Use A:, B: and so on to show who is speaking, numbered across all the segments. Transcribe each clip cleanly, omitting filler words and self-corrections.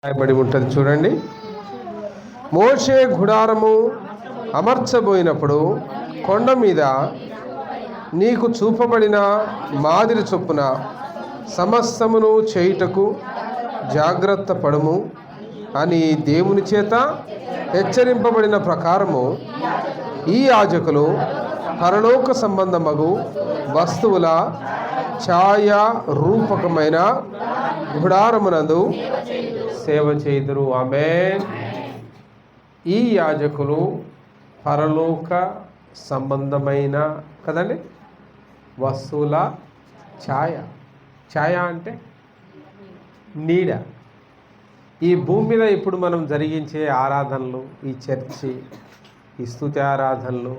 A: రాయబడి ఉంటుంది చూడండి. మోషే గుడారము అమర్చబోయినప్పుడు కొండ మీద నీకు చూపబడిన మాదిరి చొప్పున సమస్తమును చేయుటకు జాగ్రత్త పడుము అని దేవుని చేత హెచ్చరింపబడిన ప్రకారము ఈ యాజకులు పరలోక సంబంధమగు వస్తువుల ఛాయా రూపకమైన గుడారమునందు సేవ చేయుదురు. ఆమేన్. ఈ యాజకులు పరలోక సంబంధమైన కదండి వస్తువుల ఛాయ అంటే నీడ. ఈ భూమి మీద ఇప్పుడు మనం జరిగించే ఆరాధనలు, ఈ చర్చి, ఈ స్తుతి ఆరాధనలు,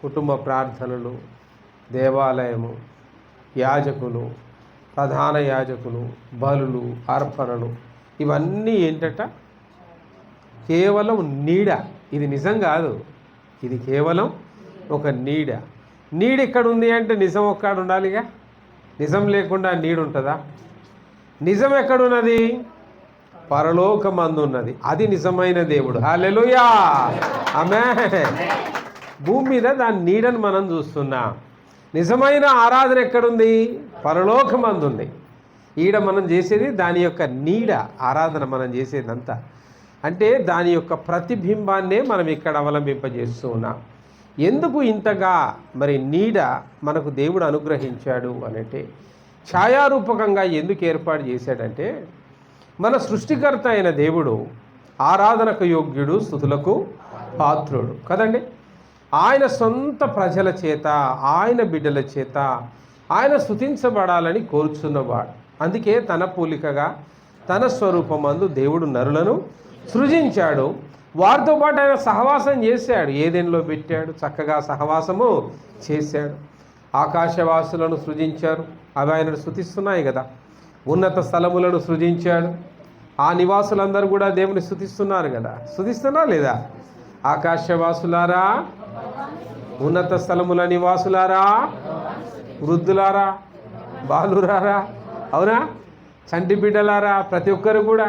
A: కుటుంబ ప్రార్థనలు, దేవాలయము, యాజకులు, ప్రధాన యాజకులు, బలులు, అర్పణలు, ఇవన్నీ ఏంటట? కేవలం నీడ. ఇది నిజం కాదు, ఇది కేవలం ఒక నీడ. నీడ ఎక్కడుంది అంటే నిజం ఒక్కడ ఉండాలిగా. నిజం లేకుండా నీడ ఉంటుందా? నిజం ఎక్కడున్నది? పరలోకమందు ఉన్నది. అది నిజమైన దేవుడు. హల్లెలూయా, ఆమేన్. భూమి మీద దాని నీడను మనం చూస్తున్నాం. నిజమైన ఆరాధన ఎక్కడుంది? పరలోకమందు ఉంది. ఈడ మనం చేసేది దాని యొక్క నీడ ఆరాధన. మనం చేసేదంతా అంటే దాని యొక్క ప్రతిబింబాన్నే మనం ఇక్కడ అవలంబింపజేస్తూ ఉన్నాం. ఎందుకు ఇంతగా మరి నీడ మనకు దేవుడు అనుగ్రహించాడు అనంటే, ఛాయారూపకంగా ఎందుకు ఏర్పాటు చేశాడంటే, మన సృష్టికర్త అయిన దేవుడు ఆరాధనకు యోగ్యుడు, స్తుతులకు పాత్రుడు కదండి. ఆయన సొంత ప్రజల చేత, ఆయన బిడ్డల చేత ఆయన స్తుతించబడాలని కోరుచున్నవాడు. అందుకే తన పోలికగా తన స్వరూపమందు దేవుడు నరులను సృజించాడు. వారితో పాటు ఆయన సహవాసం చేశాడు. ఏదెన్లో పెట్టాడు, చక్కగా సహవాసము చేశాడు. ఆకాశవాసులను సృజించారు, అవి ఆయనను స్తుతిస్తున్నాయి కదా. ఉన్నత స్థలములను సృజించాడు, ఆ నివాసులందరూ కూడా దేవుని స్తుతిస్తున్నారు కదా. స్తుతిస్తున్నా లేదా? ఆకాశవాసులారా, ఉన్నత స్థలముల నివాసులారా, వృద్ధులారా, బాలురారా, అవునా, చంటి బిడ్డలారా, ప్రతి ఒక్కరు కూడా,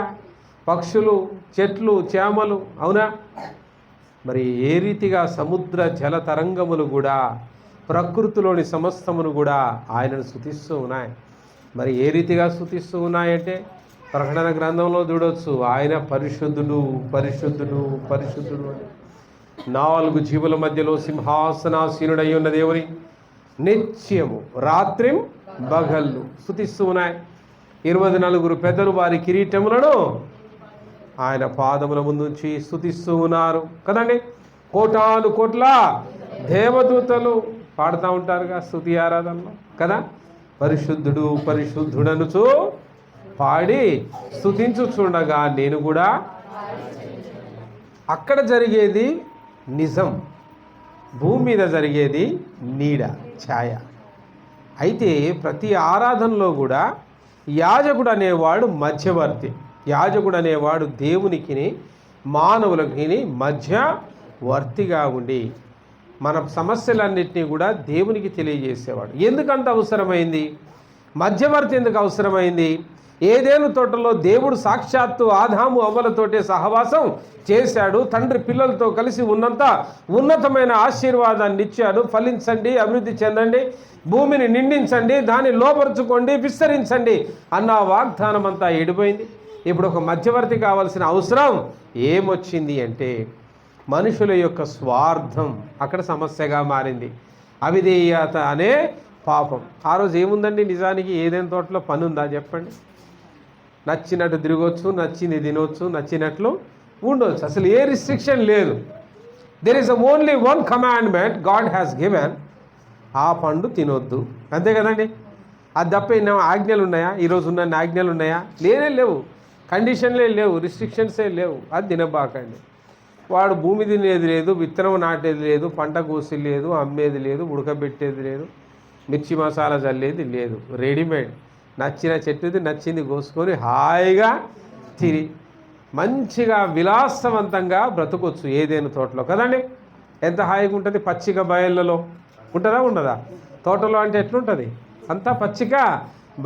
A: పక్షులు, చెట్లు, చేమలు, అవునా. మరి ఏ రీతిగా సముద్ర జల తరంగములు కూడా, ప్రకృతిలోని సమస్తమును కూడా ఆయనను స్తుతిస్తూ ఉన్నాయి. మరి ఏ రీతిగా స్తుతిస్తూ ఉన్నాయంటే, ప్రకటన గ్రంథంలో చూడవచ్చు, ఆయన పరిశుద్ధుడు, పరిశుద్ధుడు, పరిశుద్ధుడు అని. 4 జీవుల మధ్యలో సింహాసనాసీనుడై ఉన్న దేవుని నిత్యము రాత్రిం బగళ్ళు స్తుతిస్తూ ఉన్నాయి. 24 పెద్దలు వారి కిరీటములను ఆయన పాదముల ముందుంచి స్తుతిస్తూ ఉన్నారు కదండి. కోటాను కోట్ల దేవదూతలు పాడుతూ ఉంటారుగా స్తుతి ఆరాధనలో కదా. పరిశుద్ధుడు పరిశుద్ధుడనుచు పాడి స్తుతించుచుండగా నేను కూడా. అక్కడ జరిగేది నిజం, భూమి మీద జరిగేది నీడ, ఛాయ. అయితే ప్రతి ఆరాధనలో కూడా యాజకుడు అనేవాడు మధ్యవర్తి. యాజకుడు అనేవాడు దేవునికి మానవులకి మధ్యవర్తిగా ఉండి మన సమస్యలన్నింటినీ కూడా దేవునికి తెలియజేసేవాడు. ఎందుకంత అవసరమైంది? మధ్యవర్తి ఎందుకు అవసరమైంది? ఏదేను తోటలో దేవుడు సాక్షాత్తు ఆదాము అవ్వలతోటే సహవాసం చేశాడు. తండ్రి పిల్లలతో కలిసి ఉన్నంత ఉన్నతమైన ఆశీర్వాదాన్ని ఇచ్చాడు. ఫలించండి, అభివృద్ధి చెందండి, భూమిని నిండించండి, దాన్ని లోపరుచుకోండి, విస్తరించండి అన్న వాగ్దానం అంతా ఎడిపోయింది. ఇప్పుడు ఒక మధ్యవర్తి కావాల్సిన అవసరం ఏమొచ్చింది అంటే, మనుషుల యొక్క స్వార్థం అక్కడ సమస్యగా మారింది. అవిధేయత అనే పాపం. ఆ రోజు ఏముందండి నిజానికి? ఏదైనా తోటలో పని ఉందా చెప్పండి? నచ్చినట్టు తిరగవచ్చు, నచ్చింది తినవచ్చు, నచ్చినట్లు ఉండవచ్చు. అసలు ఏ రిస్ట్రిక్షన్ లేదు. There is only one commandment God has given, ఆ పండు తినొద్దు, అంతే కదండి. అది తప్ప ఎన్నో ఆజ్ఞలు ఉన్నాయా? ఈరోజు ఉన్న ఆజ్ఞలు ఉన్నాయా? లేవు. కండిషన్లే లేవు, రిస్ట్రిక్షన్సే లేవు. అది తినబాకండి. వాడు భూమి తినేది లేదు, విత్తనం నాటేది లేదు, పంట కోసేది లేదు, అమ్మేది లేదు, ఉడకబెట్టేది లేదు, మిర్చి మసాలా చల్లేది లేదు. రెడీమేడ్. నచ్చిన చెట్టుది నచ్చింది కోసుకొని హాయిగా తిని మంచిగా విలాసవంతంగా బ్రతకొచ్చు ఏదైనా తోటలో కదండి. ఎంత హాయిగా ఉంటుంది. పచ్చిక బయళ్ళలో ఉంటుందా ఉండదా? తోటలో అంటే ఎట్లుంటుంది? అంతా పచ్చిక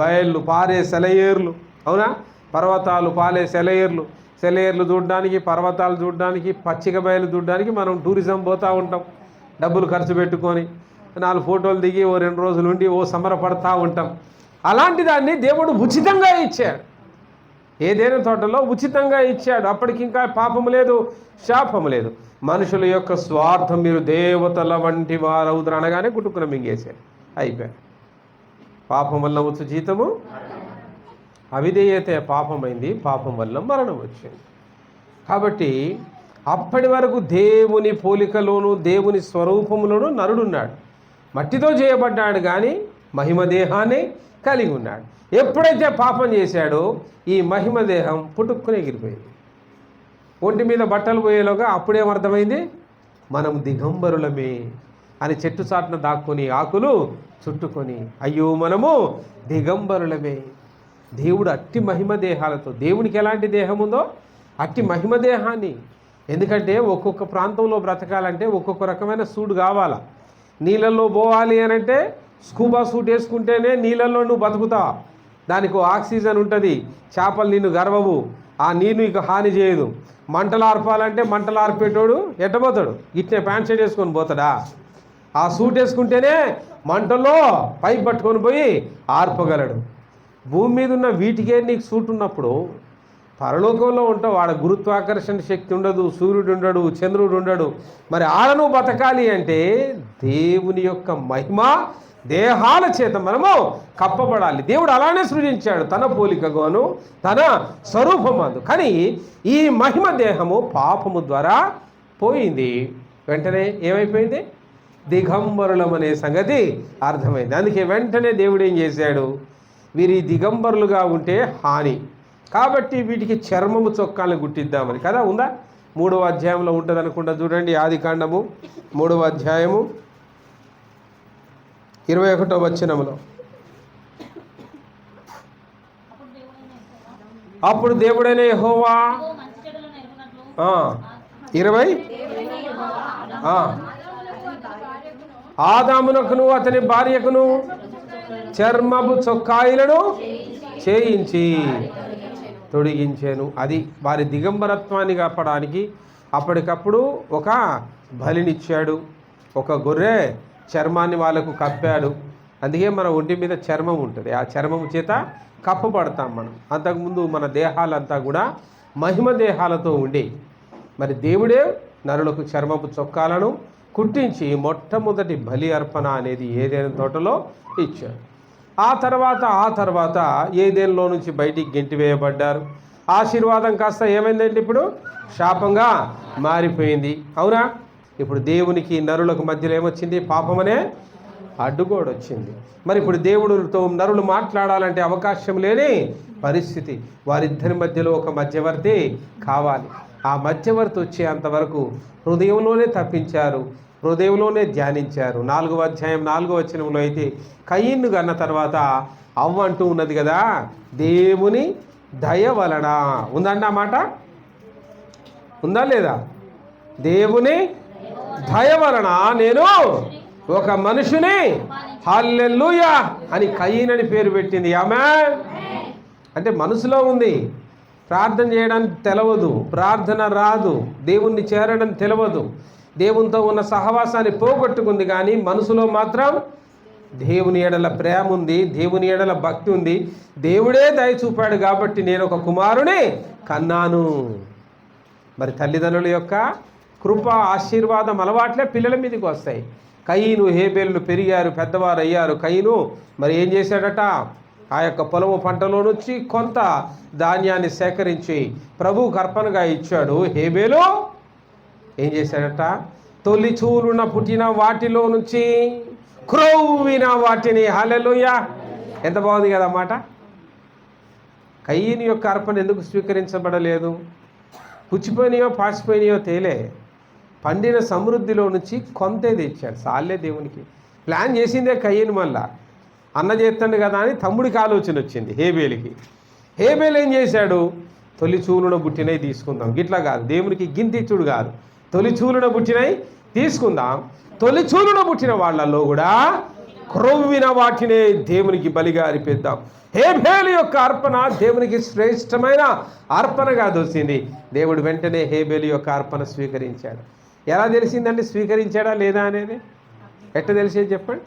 A: బయళ్ళు, పారే సెలయేర్లు, అవునా, పర్వతాలు పాలే సెలయేర్లు చూడడానికి, పర్వతాలు చూడడానికి, పచ్చిక బయలు చూడడానికి మనం టూరిజం పోతూ ఉంటాం. డబ్బులు ఖర్చు పెట్టుకొని 4 ఫోటోలు దిగి ఓ 2 రోజులు ఉండి ఓ సంబరపడతా ఉంటాం. అలాంటి దాన్ని దేవుడు ఉచితంగా ఇచ్చాడు. ఏదైనా తోటలో ఉచితంగా ఇచ్చాడు. అప్పటికి ఇంకా పాపము లేదు, శాపము లేదు. మనుషుల యొక్క స్వార్థం, మీరు దేవతల వంటి వారవుతారు అనగానే గుట్టుకున మింగేశారు, అయిపోయారు. పాపం వల్ల వచ్చు జీతము అవిధేయత పాపమైంది, పాపం వల్ల మరణం వచ్చింది. కాబట్టి అప్పటి వరకు దేవుని పోలికలోను దేవుని స్వరూపములోను నరుడున్నాడు. మట్టితో చేయబడ్డాడు కానీ మహిమ దేహాన్ని కలిగి ఉన్నాడు. ఎప్పుడైతే పాపం చేశాడో ఈ మహిమ దేహం పుట్టుక్కుని ఎగిరిపోయింది. ఒంటి మీద బట్టలు పోయేలోగా అప్పుడేమర్థమైంది, మనం దిగంబరులమే అని చెట్టు చాటున దాక్కుని ఆకులు చుట్టుకొని, అయ్యో మనము దిగంబరులమే. దేవుడు అట్టి మహిమ దేహాలతో, దేవునికి ఎలాంటి దేహం ఉందో అట్టి మహిమ దేహాన్ని, ఎందుకంటే ఒక్కొక్క ప్రాంతంలో బ్రతకాలంటే ఒక్కొక్క రకమైన సూట్ కావాలా. నీళ్ళల్లో పోవాలి అని అంటే స్కూబా సూట్ వేసుకుంటేనే నీళ్ళల్లో నువ్వు బతుకుతావు. దానికి ఆక్సిజన్ ఉంటుంది, చేపలు నిన్ను గర్వవు, ఆ నీరు నీకు హాని చేయదు. మంటలు ఆర్పాలంటే మంటలు ఆర్పేటోడు ఎట్టబోతాడు, ఇట్నే ప్యాంట్ షర్ట్ వేసుకొని పోతాడా? ఆ సూట్ వేసుకుంటేనే మంటల్లో పైప్ పట్టుకొని పోయి ఆర్పగలడు. భూమి మీద ఉన్న వీటికే నీకు సూట్ ఉన్నప్పుడు పరలోకంలో ఉంటావు. ఆడ గురుత్వాకర్షణ శక్తి ఉండదు, సూర్యుడు ఉండడు, చంద్రుడు ఉండడు. మరి ఆడను బతకాలి అంటే దేవుని యొక్క మహిమ దేహాల చేత మనము కప్పబడాలి. దేవుడు అలానే సృజించాడు, తన పోలికగాను తన స్వరూపమందు. కానీ ఈ మహిమ దేహము పాపము ద్వారా పోయింది. వెంటనే ఏమైపోయింది, దిగంబరులం అనే సంగతి అర్థమైంది. అందుకే వెంటనే దేవుడు ఏం చేశాడు, వీరి దిగంబరులుగా ఉంటే హాని, కాబట్టి వీటికి చర్మము చొక్కాలను గుట్టిద్దామని కదా ఉందా. 3వ అధ్యాయంలో ఉంటుంది అనుకుంటా, చూడండి. ఆదికాండము 3వ అధ్యాయము 21వ వచనములో, అప్పుడు దేవుడైన యెహోవా 20 ఆదామునకును అతని భార్యకును చర్మపు చొక్కాయిలను చేయించి తొడిగించాను. అది వారి దిగంబరత్వాన్ని కాపడానికి అప్పటికప్పుడు ఒక బలినిచ్చాడు. ఒక గొర్రె చర్మాన్ని వాళ్ళకు కప్పాడు. అందుకే మన ఒంటి మీద చర్మం ఉంటుంది, ఆ చర్మము చేత కప్పబడతాం మనం. అంతకుముందు మన దేహాలంతా కూడా మహిమ దేహాలతో ఉండి, మరి దేవుడే నరులకు చర్మపు చొక్కాలను కుట్టించి మొట్టమొదటి బలి అర్పణ అనేది ఏదైనా తోటలో ఇచ్చాడు. ఆ తర్వాత ఏదేనులో నుంచి బయటికి గెంటివేయబడ్డారు. ఆశీర్వాదం కాస్త ఏమైందంటే ఇప్పుడు శాపంగా మారిపోయింది. అవునా? ఇప్పుడు దేవునికి నరులకు మధ్యలో ఏమొచ్చింది, పాపమనే అడ్డుగోడ వచ్చింది. మరి ఇప్పుడు దేవుడితో నరులు మాట్లాడాలంటే అవకాశం లేని పరిస్థితి. వారిద్దరి మధ్యలో ఒక మధ్యవర్తి కావాలి. ఆ మధ్యవర్తి వచ్చేంతవరకు హృదయంలోనే తప్పించారు, హృదయంలోనే ధ్యానించారు. 4వ అధ్యాయం 4వ వచనంలో అయితే కయీన్ను కన్న తర్వాత అవ్వ అంటూ ఉన్నది కదా, దేవుని దయ వలన ఉందండి. ఆ మాట ఉందా లేదా? దేవుని దయ వలన నేను ఒక మనుషుని హల్లెలూయా అని కయీన్ అని పేరు పెట్టింది. ఆమేన్ అంటే మనసులో ఉంది, ప్రార్థన చేయడానికి తెలవదు, ప్రార్థన రాదు, దేవుణ్ణి చేరడం తెలవదు, దేవునితో ఉన్న సహవాసాన్ని పోగొట్టుకుంది. కానీ మనసులో మాత్రం దేవుని ఎడల ప్రేమ ఉంది, దేవుని ఎడల భక్తి ఉంది. దేవుడే దయ చూపాడు కాబట్టి నేను ఒక కుమారుని కన్నాను. మరి తల్లిదండ్రుల యొక్క కృప ఆశీర్వాదం అలవాట్లే పిల్లల మీదకి వస్తాయి. కయీను హేబేలు పెరిగారు, పెద్దవారు అయ్యారు. కయీను మరి ఏం చేశాడట, ఆ యొక్క పొలము పంటలో నుంచి కొంత ధాన్యాన్ని సేకరించి ప్రభువుకు అర్పణగా ఇచ్చాడు. హేబేలు ఏం చేశాడట, తొలి చూలున పుట్టిన వాటిలో నుంచి క్రొవ్విన వాటిని, హల్లెలూయా ఎంత బాగుంది కదా మాట. కయీను యొక్క అర్పణ ఎందుకు స్వీకరించబడలేదు? పుచ్చిపోయినాయో పాచిపోయినాయో తేలే, పండిన సమృద్ధిలో నుంచి కొంతే తెచ్చాడు. సాలే దేవునికి ప్లాన్ చేసిందే కయీను. మళ్ళా అన్న చేస్తాడు కదా అని తమ్ముడికి ఆలోచన వచ్చింది హేబేలుకి. హేబేలు ఏం చేశాడు, తొలి చూలున పుట్టినవి తీసుకుందాం, గిట్లా కాదు, దేవునికి గింతిచ్చుడు కాదు, తొలి చూలున పుట్టినవి తీసుకుందాం. తొలి చూలున పుట్టిన వాళ్ళల్లో కూడా క్రొవ్విన వాటినే దేవునికి బలిగా అర్పిద్దాం. హేబేలు యొక్క అర్పణ దేవునికి శ్రేష్టమైన అర్పణగా దొరికింది. దేవుడు వెంటనే హేబేలు యొక్క అర్పణ స్వీకరించాడు. ఎలా తెలిసిందండి స్వీకరించాడా లేదా అనేది? ఎట్ట తెలిసేది చెప్పండి?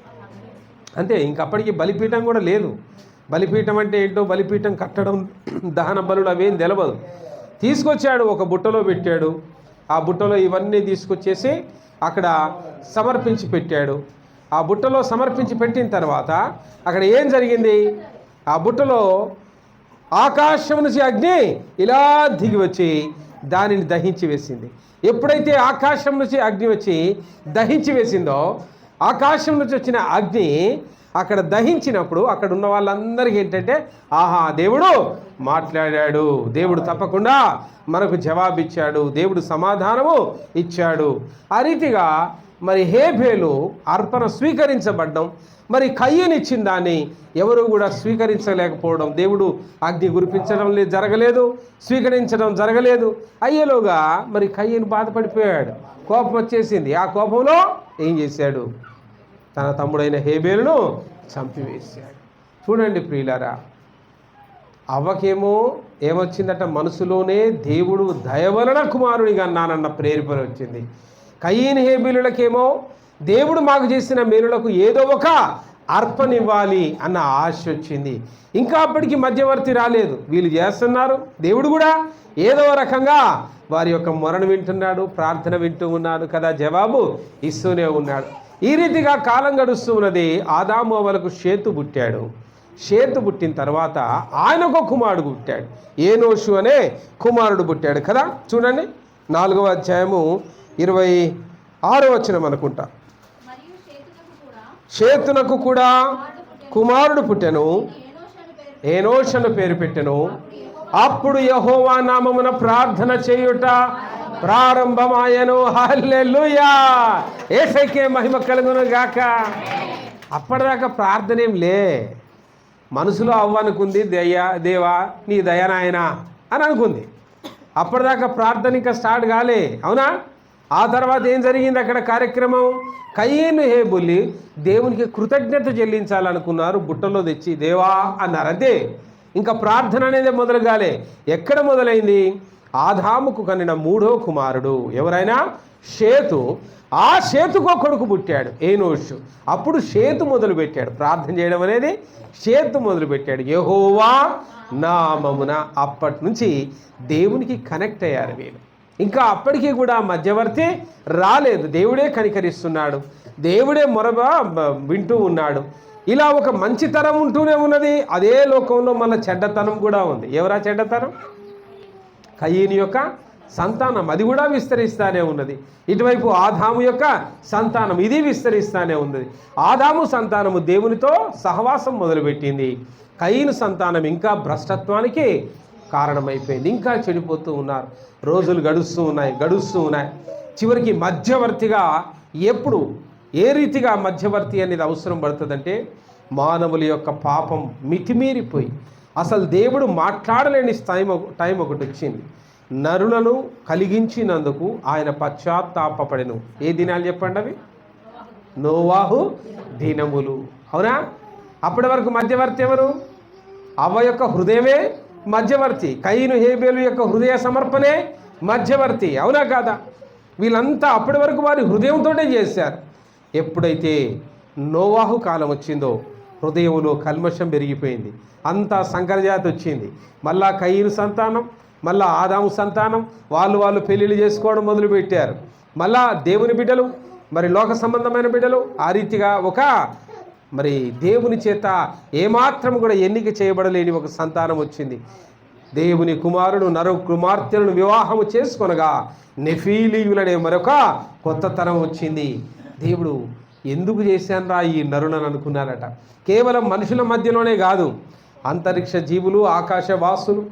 A: అంతే, ఇంకప్పటికి బలిపీఠం కూడా లేదు. బలిపీఠం అంటే ఏంటో, బలిపీఠం కట్టడం, దహన బలులు అవేం తెలవదు. తీసుకొచ్చాడు, ఒక బుట్టలో పెట్టాడు. ఆ బుట్టలో ఇవన్నీ తీసుకొచ్చేసి అక్కడ సమర్పించి పెట్టాడు. ఆ బుట్టలో సమర్పించి పెట్టిన తర్వాత అక్కడ ఏం జరిగింది? ఆ బుట్టలో ఆకాశం నుంచి అగ్ని ఇలా దిగి వచ్చి దానిని దహించి వేసింది. ఎప్పుడైతే ఆకాశం నుంచి అగ్ని వచ్చి దహించి వేసిందో, ఆకాశం నుంచి వచ్చిన అగ్ని అక్కడ దహించినప్పుడు అక్కడ ఉన్న వాళ్ళందరికీ ఏంటంటే, ఆహా, దేవుడు మాట్లాడాడు, దేవుడు తప్పకుండా మనకు జవాబిచ్చాడు, దేవుడు సమాధానము ఇచ్చాడు. ఆ రీతిగా మరి హేబేలు అర్పణ స్వీకరించబడ్డం, మరి కయ్యను ఇచ్చిన దాన్ని ఎవరు కూడా స్వీకరించలేకపోవడం, దేవుడు అగ్ని కురిపించడం జరగలేదు, స్వీకరించడం జరగలేదు. అయ్యేలోగా మరి కయ్యను బాధపడిపోయాడు, కోపం వచ్చేసింది. ఆ కోపంలో ఏం చేశాడు? తన తమ్ముడైన హేబేలును చంపివేశాడు. చూడండి ప్రియులారా, అవ్వకేమో ఏమొచ్చిందట? మనసులోనే దేవుడు దయవలన కుమారునిగా అన్నానన్న ప్రేరేపణ వచ్చింది. కయీను హేబేలులకేమో దేవుడు మాకు చేసిన మేలులకు ఏదో ఒక అర్పణివ్వాలి అన్న ఆశ వచ్చింది. ఇంకా అప్పటికి మధ్యవర్తి రాలేదు, వీళ్ళు చేస్తున్నారు. దేవుడు కూడా ఏదో రకంగా వారి యొక్క మొరను వింటున్నాడు, ప్రార్థన వింటూ ఉన్నాడు కదా, జవాబు ఇస్తూనే ఉన్నాడు. ఈ రీతిగా కాలం గడుస్తూ ఉన్నది. ఆదాము అవ్వలకు షేతు పుట్టాడు. షేతు పుట్టిన తర్వాత ఆయనకు కుమారుడు పుట్టాడు, ఏనోషు అనే కుమారుడు పుట్టాడు కదా. చూడండి 4వ అధ్యాయము 26వ వచనం అనుకుంటా. షేతునకు కూడా కుమారుడు పుట్టెను, ఏనోషు అని పేరు పెట్టెను. అప్పుడు యెహోవా నామమున ప్రార్థన చేయుట ప్రారంభమాయను. హల్లెలూయా, యేసయ్యకే మహిమ కలుగును గాక. అప్పటిదాకా ప్రార్థన ఏం లే, మనసులో అవ్వనుకుంది, దేవా నీ దయనాయనా అని అనుకుంది. అప్పటిదాకా ప్రార్థన ఇంకా స్టార్ట్ కాలే, అవునా? ఆ తర్వాత ఏం జరిగింది అక్కడ కార్యక్రమం? కయీను హేబేలు దేవునికి కృతజ్ఞత చెల్లించాలనుకున్నారు, బుట్టలో తెచ్చి దేవా అన్నారు. అంతే, ఇంకా ప్రార్థన అనేది మొదలు కాలే. ఎక్కడ మొదలైంది? ఆదాముకు కనిన 3వ కుమారుడు ఎవరైనా? షేతు. ఆ షేతుకో కొడుకు పుట్టాడు, ఏనోషు. అప్పుడు షేతు మొదలు పెట్టాడు ప్రార్థన చేయడం అనేది, షేతు మొదలు పెట్టాడు యెహోవా నామమున. అప్పటి నుంచి దేవునికి కనెక్ట్ అయ్యారు వీళ్ళు. ఇంకా అప్పటికీ కూడా మధ్యవర్తి రాలేదు, దేవుడే కనికరిస్తున్నాడు, దేవుడే మొరగా వింటూ ఉన్నాడు. ఇలా ఒక మంచితనం ఉంటూనే ఉన్నది. అదే లోకంలో మన చెడ్డతనం కూడా ఉంది. ఎవరా చెడ్డతనం? కయీను యొక్క సంతానం, అది కూడా విస్తరిస్తానే ఉన్నది. ఇటువైపు ఆదాము యొక్క సంతానం, ఇది విస్తరిస్తానే ఉన్నది. ఆదాము సంతానము దేవునితో సహవాసం మొదలుపెట్టింది. కయీను సంతానం ఇంకా భ్రష్టత్వానికి కారణమైపోయింది, ఇంకా చెడిపోతూ ఉన్నారు. రోజులు గడుస్తూ ఉన్నాయి. చివరికి మధ్యవర్తిగా ఎప్పుడు ఏ రీతిగా మధ్యవర్తి అనేది అవసరం పడుతుందంటే, మానవుల యొక్క పాపం మితిమీరిపోయి అసలు దేవుడు మాట్లాడలేని టైం ఒకటి వచ్చింది. నరులను కలిగించినందుకు ఆయన పశ్చాత్తాపపడెను. ఏ దినాలు చెప్పండి అవి? నోవాహు దినములు, అవునా? అప్పటి వరకు మధ్యవర్తి ఎవరు? అవ్వ యొక్క హృదయమే మధ్యవర్తి, కయీను హేబేలు యొక్క హృదయ సమర్పణే మధ్యవర్తి, అవునా కాదా? వీళ్ళంతా అప్పటి వరకు వారి హృదయంతోనే చేశారు. ఎప్పుడైతే నోవాహు కాలం వచ్చిందో హృదయంలో కల్మషం పెరిగిపోయింది, అంతా సంకరజాతి వచ్చింది. మళ్ళా కయీను సంతానం, మళ్ళా ఆదాము సంతానం, వాళ్ళు పెళ్ళిళ్ళు చేసుకోవడం మొదలుపెట్టారు. మళ్ళా దేవుని బిడ్డలు, మరి లోక సంబంధమైన బిడ్డలు, ఆ రీతిగా ఒక మరి దేవుని చేత ఏమాత్రం కూడా ఎన్నిక చేయబడలేని ఒక సంతానం వచ్చింది. దేవుని కుమారుడు నరు కుమార్తెలను వివాహము చేసుకొనగా నెఫీలీయులనే మరొక కొత్త తరం వచ్చింది. దేవుడు ఎందుకు చేశానరా ఈ నరులను అనుకున్నారట. కేవలం మనుషుల మధ్యలోనే కాదు, అంతరిక్ష జీవులు, ఆకాశవాసులు,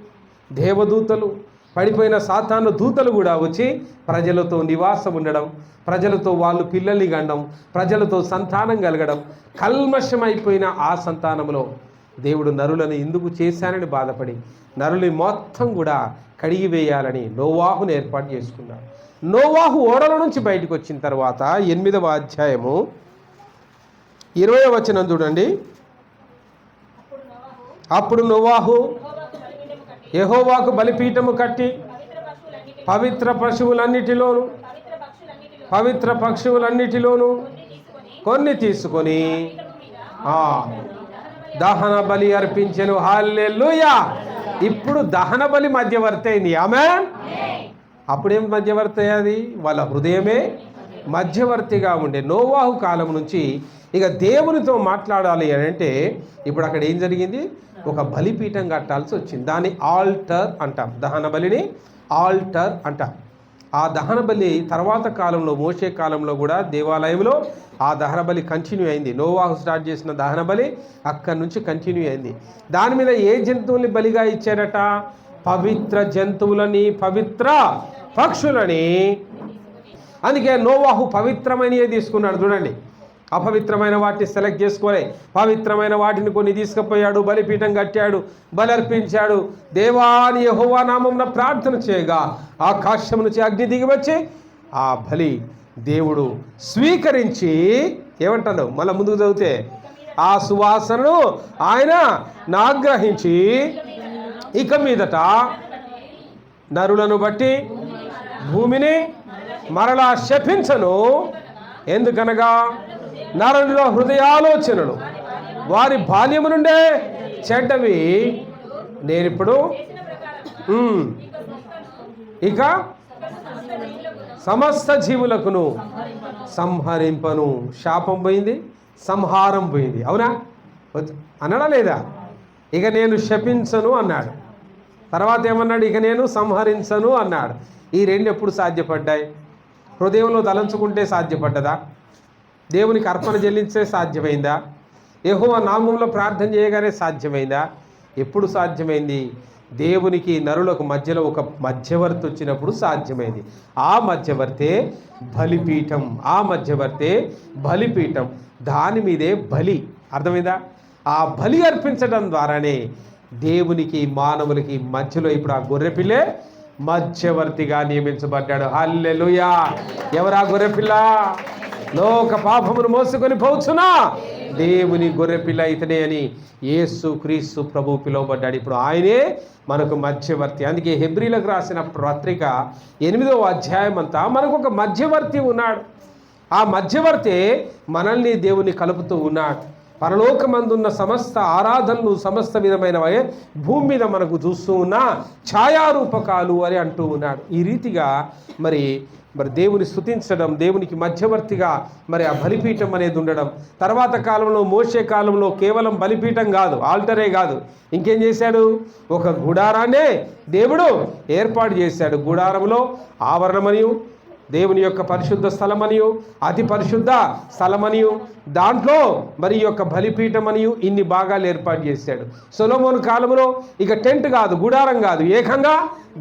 A: దేవదూతలు, పడిపోయిన సాతాను దూతలు కూడా వచ్చి ప్రజలతో నివాసం ఉండడం, ప్రజలతో వాళ్ళు పిల్లల్ని గండం, ప్రజలతో సంతానం కలగడం, కల్మషమైపోయిన ఆ సంతానంలో దేవుడు నరులను ఎందుకు చేశానని బాధపడి నరుని మొత్తం కూడా కడిగివేయాలని నోవాహును ఏర్పాటు చేసుకున్నాడు. నోవాహు ఓడల నుంచి బయటకు వచ్చిన తర్వాత 8వ అధ్యాయము 20వ వచనం చూడండి. అప్పుడు నోవాహు యెహోవాకు బలిపీఠము కట్టి పవిత్ర పశువులన్నిటిలోను పవిత్ర పక్షువులన్నిటిలోను కొన్ని తీసుకొని దహన బలి అర్పించెను. హల్లెలూయా. ఇప్పుడు దహన బలి మధ్యవర్తి అయింది. ఆమేన్. అప్పుడేం మధ్యవర్తి అయ్యేది? వాళ్ళ హృదయమే మధ్యవర్తిగా ఉండే. నోవాహు కాలం నుంచి ఇక దేవునితో మాట్లాడాలి అని అంటే ఇప్పుడు అక్కడ ఏం జరిగింది? ఒక బలిపీఠం కట్టాల్సి వచ్చింది. దాన్ని ఆల్టర్ అంటాం. దహన బలిని ఆల్టర్ అంటాం. ఆ దహన బలి తర్వాత కాలంలో మోషే కాలంలో కూడా దేవాలయంలో ఆ దహన బలి కంటిన్యూ అయింది. నోవాహు స్టార్ట్ చేసిన దహన బలి అక్కడి నుంచి కంటిన్యూ అయింది. దాని మీద ఏ జంతువుల్ని బలిగా ఇచ్చారట? పవిత్ర జంతువులని, పవిత్ర పక్షులని. అందుకే నోవాహు పవిత్రమైనవి తీసుకున్నాడు. చూడండి, అపవిత్రమైన వాటిని సెలెక్ట్ చేసుకోలే. పవిత్రమైన వాటిని కొన్ని తీసుకుపోయాడు, బలిపీఠం కట్టాడు, బలి అర్పించాడు. దేవాని యెహోవా నామమున ప్రార్థన చేయగా ఆకాశం నుంచి అగ్ని దిగి వచ్చి ఆ బలి దేవుడు స్వీకరించి ఏమంటాడు? మళ్ళీ ముందుకు చదివితే ఆ సువాసనను ఆయన నాగ్రహించి ఇక మీదట నరులను బట్టి భూమిని మరలా శపించను. ఎందుకనగా నరుల హృదయాలోచనలు వారి బాల్యము నుండే చెడ్డవి. నేనిప్పుడు ఇక సమస్త జీవులకును సంహరింపను. శాపం పోయింది, సంహారం పోయింది. అవునా? అన్నాడా లేదా? ఇక నేను శపించను అన్నాడు. తర్వాత ఏమన్నాడు? ఇక నేను సంహరించను అన్నాడు. ఈ రెండు ఎప్పుడు సాధ్యపడ్డాయి? హృదయంలో తలంచుకుంటే సాధ్యపడ్డదా? దేవునికి అర్పణ చెల్లించే సాధ్యమైందా? యెహోవా నామములో ప్రార్థన చేయగానే సాధ్యమైందా? ఎప్పుడు సాధ్యమైంది? దేవునికి నరులకు మధ్యలో ఒక మధ్యవర్తి వచ్చినప్పుడు సాధ్యమైంది. ఆ మధ్యవర్తే బలిపీఠం. ఆ మధ్యవర్తే బలిపీఠం. దాని మీదే బలి. అర్థమైందా? ఆ బలి అర్పించడం ద్వారానే దేవునికి మానవులకి మధ్యలో ఇప్పుడు ఆ గొర్రెపిల్లే మధ్యవర్తిగా నియమించబడ్డాడు. హల్లెలూయా. ఎవరా గొర్రెపిల్ల? లోక పాపమును మోసుకొని పోచునా దేవుని గొర్రెపిల్ల ఇతనే అని యేసు క్రీస్తు ప్రభు పిలువబడ్డాడు. ఇప్పుడు ఆయనే మనకు మధ్యవర్తి. అందుకే హెబ్రీలకు రాసిన పత్రిక 8వ అధ్యాయం అంతా మనకు ఒక మధ్యవర్తి ఉన్నాడు. ఆ మధ్యవర్తి మనల్ని దేవుని కలుపుతూ ఉన్నాడు. పరలోకమందున్న సమస్త ఆరాధనలు, సమస్త విధమైన భూమి మీద మనకు చూస్తూ ఉన్న ఛాయారూపకాలు అని అంటూ ఉన్నాడు. ఈ రీతిగా మరి దేవుని స్తుతించడం, దేవునికి మధ్యవర్తిగా మరి ఆ బలిపీఠం అనేది ఉండడం. తర్వాత కాలంలో మోషే కాలంలో కేవలం బలిపీఠం కాదు, ఆల్టరే కాదు, ఇంకేం చేశాడు? ఒక గుడారాన్నే దేవుడు ఏర్పాటు చేశాడు. గుడారంలో ఆవరణమనియు, దేవుని యొక్క పరిశుద్ధ స్థలమనియు, అతి పరిశుద్ధ స్థలమనియు, దాంట్లో మరి యొక్క బలిపీఠం అనియు ఇన్ని భాగాలు ఏర్పాటు చేశాడు. సొలొమోను కాలంలో ఇక టెంట్ కాదు, గుడారం కాదు, ఏకంగా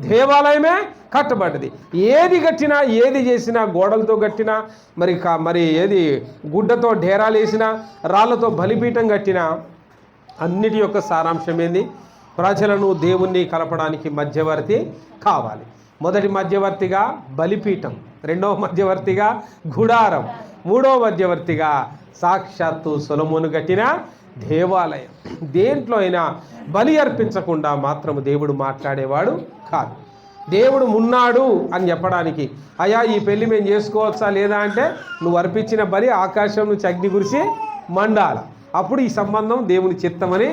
A: దేవాలయమే కట్టబడ్డది. ఏది కట్టినా, ఏది చేసినా, గోడలతో కట్టినా, మరి ఏది గుడ్డతో డేరాలు వేసినా, రాళ్లతో బలిపీఠం కట్టినా, అన్నిటి యొక్క సారాంశం ఏంది? ప్రజలను దేవుణ్ణి కలపడానికి మధ్యవర్తి కావాలి. మొదటి మధ్యవర్తిగా బలిపీఠం, రెండవ మధ్యవర్తిగా గుడారం, మూడవ మధ్యవర్తిగా సాక్షాత్తు సొలొమోను కట్టిన దేవాలయం. దేంట్లో అయినా బలి అర్పించకుండా మాత్రము దేవుడు మాట్లాడేవాడు కాదు. దేవుడు ఉన్నాడు అని చెప్పడానికి, అయ్యా ఈ పెళ్లి మేము చేసుకోవచ్చా లేదా అంటే, నువ్వు అర్పించిన బలి ఆకాశం నుంచి అగ్ని కురిసి మండాల, అప్పుడు ఈ సంబంధం దేవుని చిత్తమని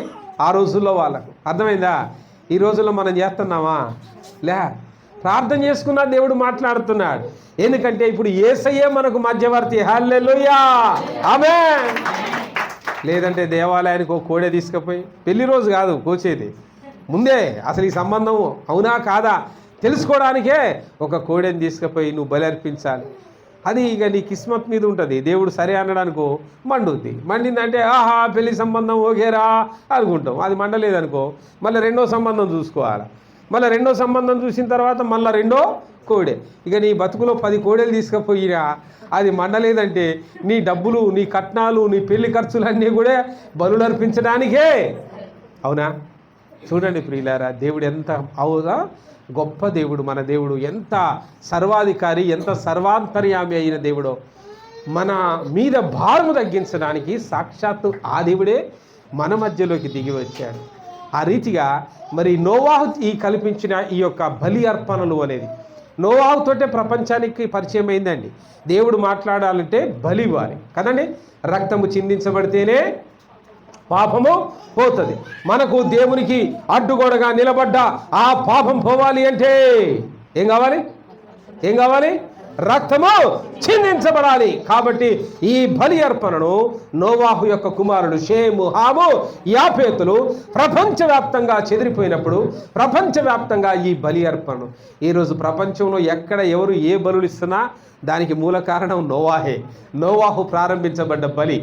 A: ఆ రోజుల్లో వాళ్ళకు అర్థమైందా? ఈ రోజుల్లో మనం చేస్తున్నామా? లే, ప్రార్థన చేసుకున్నా దేవుడు మాట్లాడుతున్నాడు. ఎందుకంటే ఇప్పుడు యేసయ్యే మనకు మధ్యవర్తి. హల్లెలూయా, ఆమేన్. లేదంటే దేవాలయానికి ఒక కోడె తీసుకుపోయి, పెళ్లి రోజు కాదు కోసేది, ముందే అసలు ఈ సంబంధం అవునా కాదా తెలుసుకోవడానికే ఒక కోడెని తీసుకుపోయి నువ్వు బలి అర్పించాలి. అది ఇక నీ కిస్మత్ మీద ఉంటుంది. దేవుడు సరే అనడానికో మండుద్ది. మండిందంటే ఆహా పెళ్లి సంబంధం ఓకేరా అనుకుంటాం. అది మండలేదనుకో మళ్ళీ రెండో సంబంధం చూసుకోవాలి. మళ్ళీ రెండో సంబంధం చూసిన తర్వాత మళ్ళీ రెండో కోడె. ఇక నీ బతుకులో 10 కోడెలు తీసుకుపోయినా అది మండలేదంటే నీ డబ్బులు, నీ కట్నాలు, నీ పెళ్లి ఖర్చులన్నీ కూడా బలులు అర్పించడానికే. అవునా? చూడండి ప్రియులారా, దేవుడు ఎంత అవుదా గొప్ప దేవుడు మన దేవుడు, ఎంత సర్వాధికారి, ఎంత సర్వాంతర్యామి అయిన దేవుడో. మన మీద భారము తగ్గించడానికి సాక్షాత్తు ఆ దేవుడే మన మధ్యలోకి దిగి వచ్చాడు. ఆ రీతిగా మరి నోవాహు కల్పించిన ఈ యొక్క బలి అర్పణలు అనేది నోవాహుతోటే ప్రపంచానికి పరిచయం అయిందండి. దేవుడు మాట్లాడాలంటే బలి ఇవ్వాలి కదండి. రక్తము చిందించబడితేనే పాపము పోతుంది. మనకు దేవునికి అడ్డుగోడగా నిలబడ్డ ఆ పాపం పోవాలి అంటే ఏం కావాలి? రక్తము చిందించబడాలి. కాబట్టి ఈ బలి అర్పణను నోవాహు యొక్క కుమారుడు షేము, హాము, యాఫేతులు ప్రపంచవ్యాప్తంగా చెదిరిపోయినప్పుడు ప్రపంచవ్యాప్తంగా ఈ బలి అర్పణను ఈరోజు ప్రపంచంలో ఎక్కడ ఎవరు ఏ బలులు ఇస్తున్నా దానికి మూల కారణం నోవాహే. నోవాహు ప్రారంభించబడ్డ బలి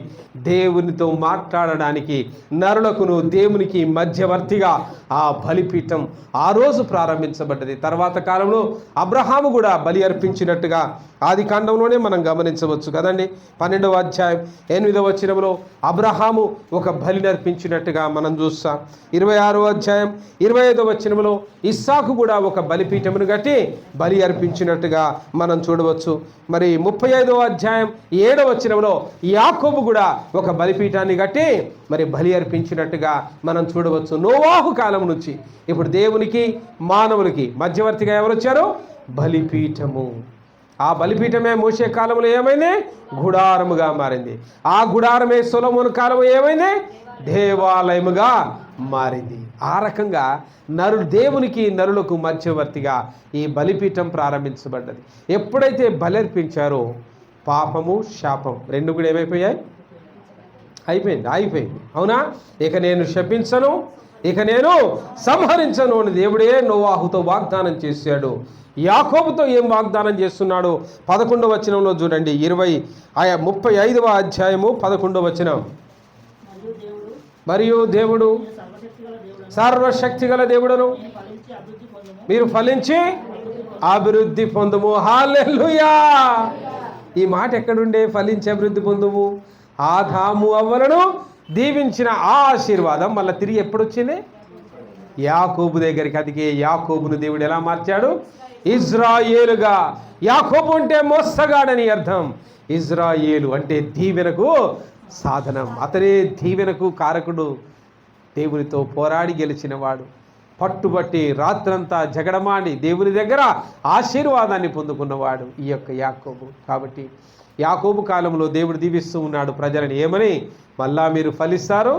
A: దేవునితో మాట్లాడడానికి నరులకును దేవునికి మధ్యవర్తిగా ఆ బలిపీఠం ఆ రోజు ప్రారంభించబడ్డది. తర్వాత కాలంలో అబ్రహాము కూడా బలి అర్పించినట్టుగా ఆది కాండంలోనే మనం గమనించవచ్చు కదండి. 12వ అధ్యాయం 8వ వచనంలో అబ్రహాము ఒక బలిని అర్పించినట్టుగా మనం చూస్తాం. 26వ అధ్యాయం 25వ వచనంలో ఇస్సాకు కూడా ఒక బలిపీఠమును కట్టి బలి అర్పించినట్టుగా మనం చూడవచ్చు. మరి 35వ అధ్యాయం 7వ వచనంలో యాకోబు కూడా ఒక బలిపీఠాన్ని కట్టి మరి బలి అర్పించినట్టుగా మనం చూడవచ్చు. నోవాహు కాలం నుంచి ఇప్పుడు దేవునికి మానవులకి మధ్యవర్తిగా ఎవరు వచ్చారు? బలిపీఠము. ఆ బలిపీఠమే మోషే కాలంలో ఏమైంది? గుడారముగా మారింది. ఆ గుడారమే సొలొమోను కాలం ఏమైంది? దేవాలయముగా మారింది. ఆ రకంగా దేవునికి నరులకు మధ్యవర్తిగా ఈ బలిపీఠం ప్రారంభించబడ్డది. ఎప్పుడైతే బలి అర్పించారో పాపము శాపం రెండు కూడా ఏమైపోయాయి? అయిపోయింది. అవునా? ఇక నేను శపించను, ఇక నేను సంహరించను అని దేవుడే నోవాహుతో వాగ్దానం చేశాడు. యాకోబుతో ఏం వాగ్దానం చేస్తున్నాడు? 11వ వచనంలో చూడండి. 35వ అధ్యాయము 11వ వచనం. మరియు దేవుడు సర్వశక్తిగల దేవుడును మీరు ఫలించి అభివృద్ధి పొందుము. హల్లెలూయా! ఈ మాట ఎక్కడుండే? ఫలించి అభివృద్ధి పొందుము. ఆదాము అవ్వలను దీవించిన ఆ ఆశీర్వాదం మళ్ళీ తిరిగి ఎప్పుడు వచ్చింది? యాకోబు దగ్గరికి. అందుకే యాకోబును దేవుడు ఎలా మార్చాడు? ఇజ్రాయేలుగా. యాకోబు అంటే మోసగాడని అర్థం. ఇజ్రాయేలు అంటే దీవెనకు సాధనం. అతనే దీవెనకు కారకుడు. దేవునితో పోరాడి గెలిచినవాడు, పట్టుబట్టి రాత్రంతా జగడమాడి దేవుని దగ్గర ఆశీర్వాదాన్ని పొందుకున్నవాడు ఈ యొక్క యాకోబు. కాబట్టి యాకోబు కాలంలో దేవుడు దీవిస్తూ ఉన్నాడు ప్రజలను. ఏమని? మళ్ళా మీరు ఫలిస్తారు,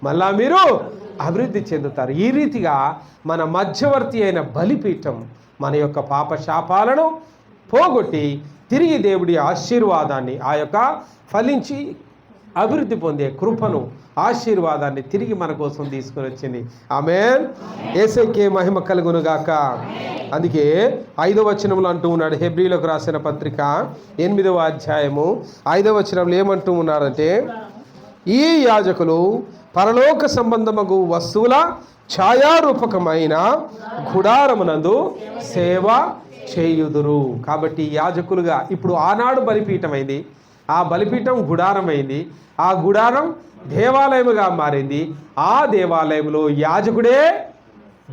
A: మళ్ళా మీరు అభివృద్ధి చెందుతారు. ఈ రీతిగా మన మధ్యవర్తి అయిన బలిపీఠం మన యొక్క పాప శాపాలను పోగొట్టి తిరిగి దేవుడి ఆశీర్వాదాన్ని, ఆ యొక్క ఫలించి అభివృద్ధి పొందే కృపను, ఆశీర్వాదాన్ని తిరిగి మన కోసం తీసుకొని వచ్చింది. ఆమేన్. యేసుకే మహిమ కలుగును గాక. అందుకే 5వ వచనంలో అంటూ ఉన్నాడు, హెబ్రీలకు రాసిన పత్రిక 8వ అధ్యాయము 5వ వచనంలో ఏమంటూ ఉన్నారంటే, ఈ యాజకులు పరలోక సంబంధమగు వస్తువుల ఛాయారూపకమైన గుడారమునందు సేవ చేయుదురు. కాబట్టి యాజకులుగా ఇప్పుడు ఆనాడు బలిపీఠమైంది, ఆ బలిపీఠం గుడారమైంది, ఆ గుడారం దేవాలయముగా మారింది. ఆ దేవాలయంలో యాజకుడే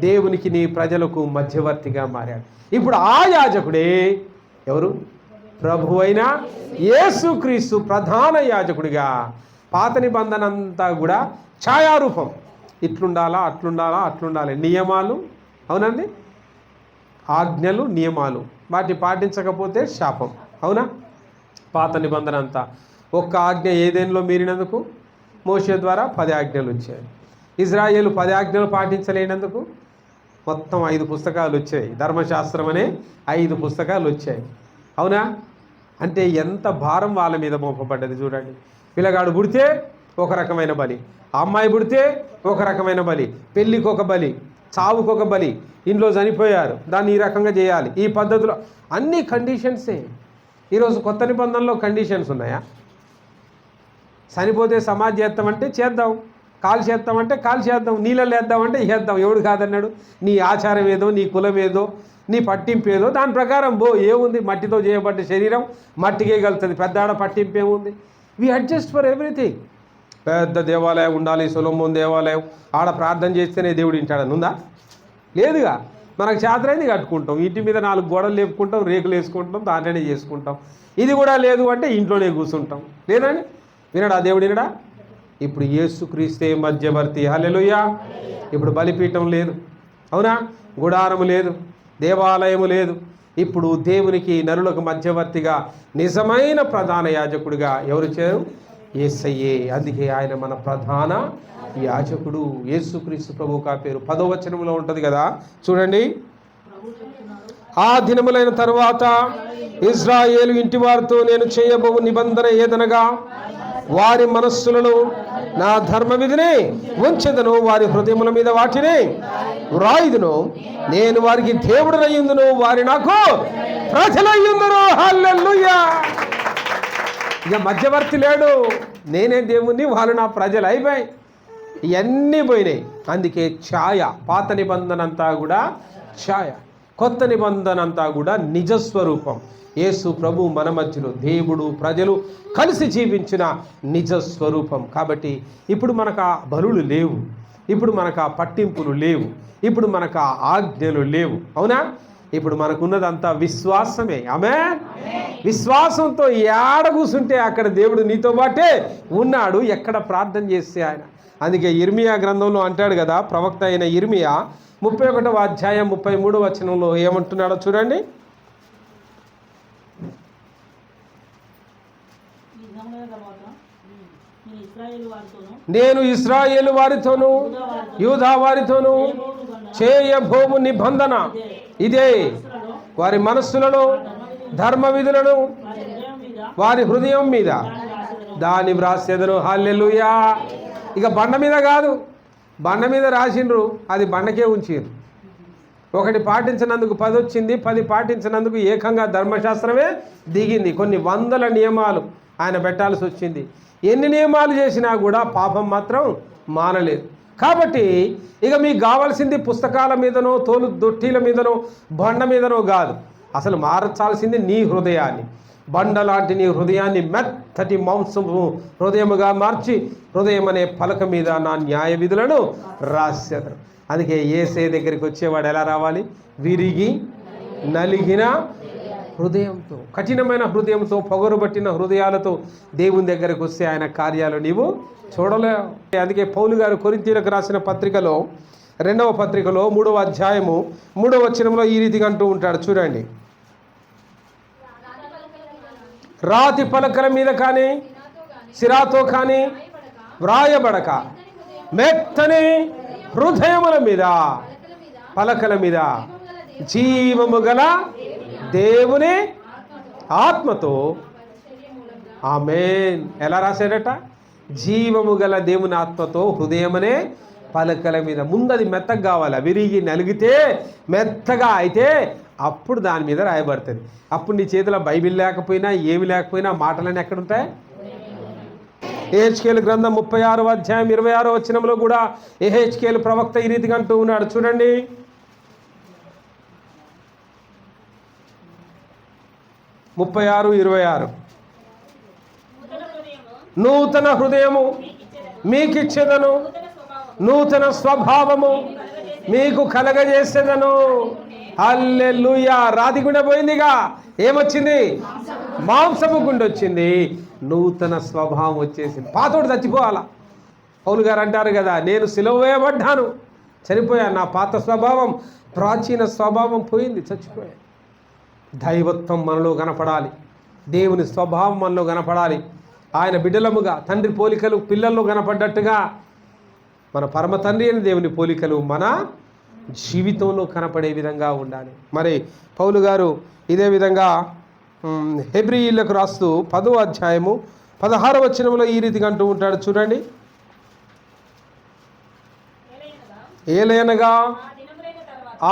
A: దేవునికి నీ ప్రజలకు మధ్యవర్తిగా మారాడు. ఇప్పుడు ఆ యాజకుడే ఎవరు? ప్రభు అయిన యేసుక్రీస్తు ప్రధాన యాజకుడిగా. పాత నిబంధన అంతా కూడా ఛాయారూపం. ఇట్లుండాలా, అట్లుండాలి. నియమాలు, అవునండి, ఆజ్ఞలు, నియమాలు. వాటిని పాటించకపోతే శాపం. అవునా? పాత నిబంధన అంతా ఒక్క ఆజ్ఞ ఏదేనిలో మీరినందుకు మోషే ద్వారా 10 ఆజ్ఞలు వచ్చాయి. ఇజ్రాయేలు 10 ఆజ్ఞలు పాటించలేనందుకు మొత్తం 5 పుస్తకాలు వచ్చాయి. ధర్మశాస్త్రం అనే 5 పుస్తకాలు వచ్చాయి. అవునా? అంటే ఎంత భారం వాళ్ళ మీద మోపబడ్డది చూడండి. పిల్లగాడు పుడితే ఒక రకమైన బలి, అమ్మాయి పుడితే ఒక రకమైన బలి, పెళ్ళికి ఒక బలి, చావుకు ఒక బలి, ఇంట్లో చనిపోయారు దాన్ని ఈ రకంగా చేయాలి. ఈ పద్ధతిలో అన్ని కండిషన్సే. ఈరోజు కొత్త నిబంధనలో కండిషన్స్ ఉన్నాయా? చనిపోతే సమాధి చేస్తామంటే చేద్దాం, కాల్ చేస్తామంటే కాల్ చేద్దాం, నీళ్ళలో వేద్దామంటే వేద్దాం. ఎవడు కాదన్నాడు? నీ ఆచారం ఏదో, నీ కులం ఏదో, నీ పట్టింపు ఏదో, దాని ప్రకారం ఏముంది? మట్టితో చేయబడ్డ శరీరం మట్టికే కలుగుతుంది. పెద్దాడ పట్టింపు ఏముంది? వి అడ్జస్ట్ ఫర్ ఎవ్రీథింగ్. పెద్ద దేవాలయం ఉండాలి, సొలొమోను దేవాలయం, ఆడ ప్రార్థన చేస్తేనే దేవుడు వింటాడని ఉందా? లేదుగా. మనకు చేతనైంది కట్టుకుంటాం, ఇంటి మీద 4 గోడలు లేపుకుంటాం, రేకులు వేసుకుంటాం, దాంట్లోనే చేసుకుంటాం. ఇది కూడా లేదు అంటే ఇంట్లోనే కూర్చుంటాం. లేదండి, వినడా దేవుడు? వినడా? ఇప్పుడు యేసుక్రీస్తే మధ్యవర్తి. హల్లెలూయా. ఇప్పుడు బలిపీఠం లేదు, అవునా? గుడారము లేదు, దేవాలయము లేదు. ఇప్పుడు దేవునికి నరులకు మధ్యవర్తిగా నిజమైన ప్రధాన యాజకుడిగా ఎవరు చేరు? యేసయ్యే. అందుకే ఆయన మన ప్రధాన యాజకుడు. యేసుక్రీస్తు ప్రభువు కా పేరు 10వ వచనంలో ఉంటుంది కదా, చూడండి. ఆ దినములైన తరువాత ఇశ్రాయేలు ఇంటి వారితో నేను చేయబోవు నిబంధన ఏదనగా, వారి మనస్సులను నా ధర్మ విధిని ఉంచెదను, వారి హృదయముల మీద వాటిని వ్రాయుదును. నేను వారికి దేవుడనయ్యుందును, వారి నాకు ప్రజలయ్యుందును. హల్లెలూయా. ఇక మధ్యవర్తి లేడు, నేనే దేవుణ్ణి, వాళ్ళు నా ప్రజలు. అయిపోయి ఇవన్నీ పోయినాయి. అందుకే ఛాయ. పాత నిబంధన అంతా కూడా ఛాయ, కొత్త నిబంధన అంతా కూడా నిజస్వరూపం. యేసు ప్రభు మన మధ్యలో, దేవుడు ప్రజలు కలిసి జీవించిన నిజస్వరూపం. కాబట్టి ఇప్పుడు మనకు ఆ బలులు లేవు, ఇప్పుడు మనకు ఆ పట్టింపులు లేవు, ఇప్పుడు మనకు ఆ ఆజ్ఞలు లేవు, అవునా? ఇప్పుడు మనకున్నదంతా విశ్వాసమే. ఆమేన్. విశ్వాసంతో ఏడ కూర్చుంటే అక్కడ దేవుడు నీతో పాటే ఉన్నాడు, ఎక్కడ ప్రార్థన చేస్తే ఆయన. అందుకే ఇర్మియా గ్రంథంలో అంటాడు కదా, ప్రవక్త అయిన ఇర్మియా 31వ అధ్యాయం 33వ వచనంలో ఏమంటున్నాడో చూడండి. నేను ఇశ్రాయేలు వారితోనూ యూదా వారితోనూ చేయబోవు నిబంధన ఇదే, వారి మనస్సులను ధర్మ విధులను వారి హృదయం మీద దాని వ్రాసేదను. హల్లెలూయా. ఇక బండ మీద కాదు, బండ మీద రాసిండ్రు, అది బండకే ఉంచిర్రు. ఒకటి పాటించినందుకు 10 వచ్చింది, 10 పాటించినందుకు ఏకంగా ధర్మశాస్త్రమే దిగింది. కొన్ని వందల నియమాలు ఆయన పెట్టాల్సి వచ్చింది. ఎన్ని నియమాలు చేసినా కూడా పాపం మాత్రం మానలేదు. కాబట్టి ఇక మీకు కావాల్సింది పుస్తకాల మీదనో, తోలు దొట్టీల మీదనో, బండ మీదనో కాదు. అసలు మార్చాల్సింది నీ హృదయాన్ని. బండ లాంటి నీ హృదయాన్ని మెత్తటి మాంసము హృదయముగా మార్చి, హృదయం అనే పలక మీద నా న్యాయ విధులను రాసేదరు. అందుకే యేసే దగ్గరికి వచ్చేవాడు ఎలా రావాలి? విరిగి నలిగిన హృదయంతో, కఠినమైన హృదయంతో, పొగరుబట్టిన హృదయాలతో దేవుని దగ్గరికి వస్తే ఆయన కార్యాలు నీవు చూడలేవు. అందుకే పౌలు గారు కొరింథీయులకు రాసిన పత్రికలో, 2వ పత్రికలో 3వ అధ్యాయము 3వ వచనంలో ఈ రీతిగా అంటూ ఉంటాడు, చూడండి. రాతి పలకల మీద కానీ సిరాతో కానీ వ్రాయబడక మెత్తని హృదయముల మీద, పలకల మీద జీవము గల దేవుని ఆత్మతో. ఆమేన్. ఎలా రాశాడట? జీవము గల దేవుని ఆత్మతో హృదయమనే పలకల మీద. ముందు అది మెత్తగా కావాలి, విరిగి నలిగితే మెత్తగా అయితే అప్పుడు దాని మీద రాయబడుతుంది. అప్పుడు నీ చేతిలో బైబిల్ లేకపోయినా ఏమి లేకపోయినా మాటలన్నీ ఎక్కడుంటాయి? యెహెజ్కేలు గ్రంథం 36వ అధ్యాయం 26వ వచనంలో కూడా యెహెజ్కేలు ప్రవక్త ఈ రీతిగా అంటూ ఉన్నాడు, చూడండి. 36:26 నూతన హృదయము మీకిచ్చేదను, నూతన స్వభావము మీకు కలగజేసేదను. హల్లెలూయా. రాతి గుండె పోయిందిగా, ఏమొచ్చింది? మాంసపు గుండె వచ్చింది, నూతన స్వభావం వచ్చేసింది. పాతోడు చచ్చిపోవాలా. పౌలు గారు అంటారు కదా, నేను సిలువ వేయబడ్డాను, చనిపోయాను, నా పాత స్వభావం, ప్రాచీన స్వభావం పోయింది, చచ్చిపోయాను. దైవత్వం మనలో కనపడాలి, దేవుని స్వభావం మనలో కనపడాలి. ఆయన బిడ్డలముగా తండ్రి పోలికలు పిల్లల్లో కనపడ్డట్టుగా మన పరమ తండ్రి అయిన దేవుని పోలికలు మన జీవితంలో కనపడే విధంగా ఉండాలి. మరి పౌలు గారు ఇదే విధంగా హెబ్రీయులకు రాస్తూ 10వ అధ్యాయము 16వ వచనంలో ఈ రీతిగా అంటూ ఉంటాడు, చూడండి. ఏలయనగా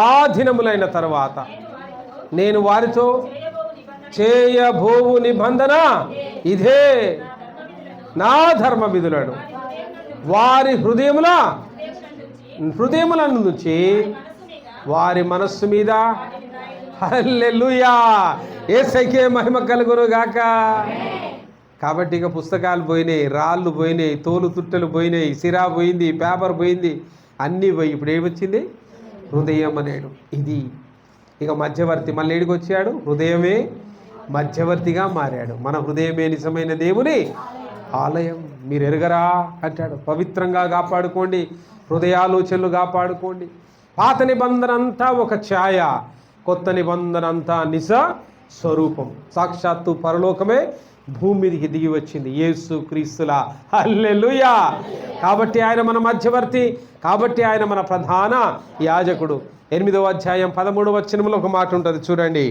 A: ఆ దినములైన తర్వాత నేను వారితో చేయబోవు నిబంధన ఇదే, నా ధర్మ విధులను వారి హృదయములను నుంచి వారి మనస్సు మీద. హల్లెలూయా. యేసయ్యకే మహిమ కలుగును గాక. కాబట్టి ఇక పుస్తకాలు పోయినాయి, రాళ్ళు పోయినాయి, తోలు తుట్టెలు పోయినాయి, సిరా పోయింది, పేపర్ పోయింది, అన్నీ పోయి ఇప్పుడు ఏమొచ్చింది? హృదయం అనేడు. ఇది ఇక మధ్యవర్తి మళ్ళీ ఏడికి వచ్చాడు, హృదయమే మధ్యవర్తిగా మారాడు. మన హృదయమే నిజమైన దేవుని ఆలయం, మీరు ఎరగరా అంటాడు. పవిత్రంగా కాపాడుకోండి, హృదయాలోచనలు కాపాడుకోండి. పాత నిబంధన అంతా ఒక ఛాయ, కొత్త నిబంధన అంతా నిజ స్వరూపం. సాక్షాత్తు పరలోకమే భూమి మీదకి దిగి వచ్చింది యేసు క్రీస్తులా. హల్లెలూయా. కాబట్టి ఆయన మన మధ్యవర్తి, కాబట్టి ఆయన మన ప్రధాన యాజకుడు. 8వ అధ్యాయం 13వ వచనంలో ఒక మాట ఉంటుంది చూడండి.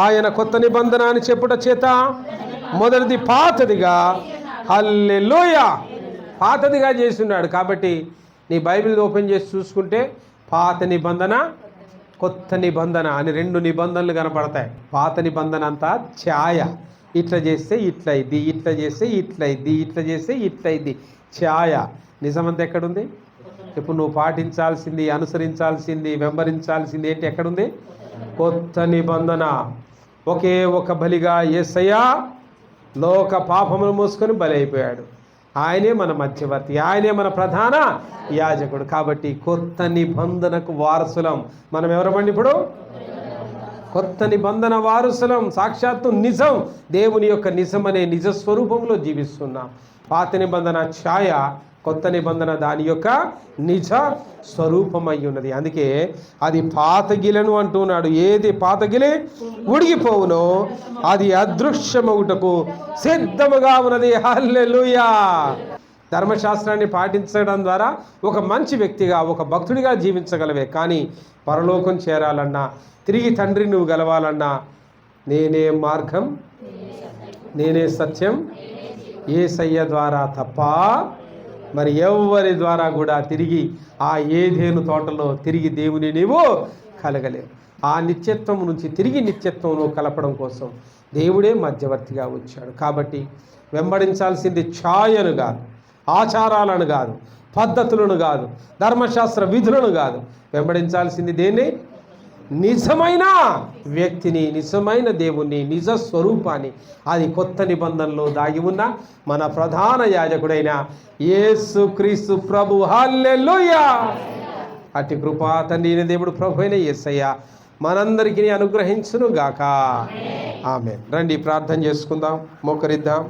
A: ఆయన కొత్త నిబంధన అని చెప్పుట చేత మొదటిది పాతదిగా, హల్లెలూయా, పాతదిగా చేస్తున్నాడు. కాబట్టి నీ బైబిల్ ఓపెన్ చేసి చూసుకుంటే పాత నిబంధన, కొత్త నిబంధన అని 2 నిబంధనలు కనపడతాయి. పాత నిబంధన అంతా ఛాయ, ఇట్లా చేస్తే ఇట్లా ఇది, ఇట్లా చేస్తే ఇట్లా ఇది, ఇట్లా చేస్తే ఇట్లా ఇది, ఛాయ. నిజమంతా ఎక్కడుంది? ఇప్పుడు నువ్వు పాటించాల్సింది, అనుసరించాల్సింది, వెంబడించాల్సింది ఏంటి? ఎక్కడుంది? కొత్త నిబంధన. ఒకే ఒక బలిగా యేసయ్య లోక పాపములు మోసుకొని బలి అయిపోయాడు. ఆయనే మన మధ్యవర్తి, ఆయనే మన ప్రధాన యాజకుడు. కాబట్టి కొత్త నిబంధనకు వారసులం. మనం ఎవరమండి ఇప్పుడు? కొత్త నిబంధన వారసులం. సాక్షాత్తు నిజం, దేవుని యొక్క నిజం అనే నిజ స్వరూపంలో జీవిస్తున్నాం. పాత నిబంధన ఛాయ, కొత్త నిబంధన దాని యొక్క నిజ స్వరూపమై ఉన్నది. అందుకే అది పాతగిలను అంటున్నాడు. ఏది పాతగిలి ఉడిగిపోవునో అది అదృశ్యమగుటకు సిద్ధముగా ఉన్నది. హల్లెలూయా. ధర్మశాస్త్రాన్ని పాటించడం ద్వారా ఒక మంచి వ్యక్తిగా, ఒక భక్తుడిగా జీవించగలవే. కానీ పరలోకం చేరాలన్నా, తిరిగి తండ్రి నువ్వు గెలవాలన్నా, నేనే మార్గం, నేనే సత్యం, యేసయ్య ద్వారా తప్ప మరి ఎవరి ద్వారా కూడా తిరిగి ఆ ఏదేను తోటలో తిరిగి దేవుని నీవు కలగలేవు. ఆ నిత్యత్వం నుంచి తిరిగి నిత్యత్వంలో కలపడం కోసం దేవుడే మధ్యవర్తిగా వచ్చాడు. కాబట్టి వెంబడించాల్సింది ఛాయను కాదు, ఆచారాలను కాదు, పద్ధతులను కాదు, ధర్మశాస్త్ర విధులను కాదు. వెంబడించాల్సింది దేన్ని? నిజమైన వ్యక్తిని, నిజమైన దేవుణ్ణి, నిజ స్వరూపాన్ని. అది కొత్త నిబంధనలో దాగి ఉన్న మన ప్రధాన యాజకుడైన యేసు క్రీస్తు ప్రభు. హల్లెలూయా. అట్టి కృపా తండ్రి దేవుడు ప్రభు అయిన యేసయ్య మనందరికీ అనుగ్రహించును గాక. ఆమేన్. రండి ప్రార్థన చేసుకుందాం, మోకరిద్దాం.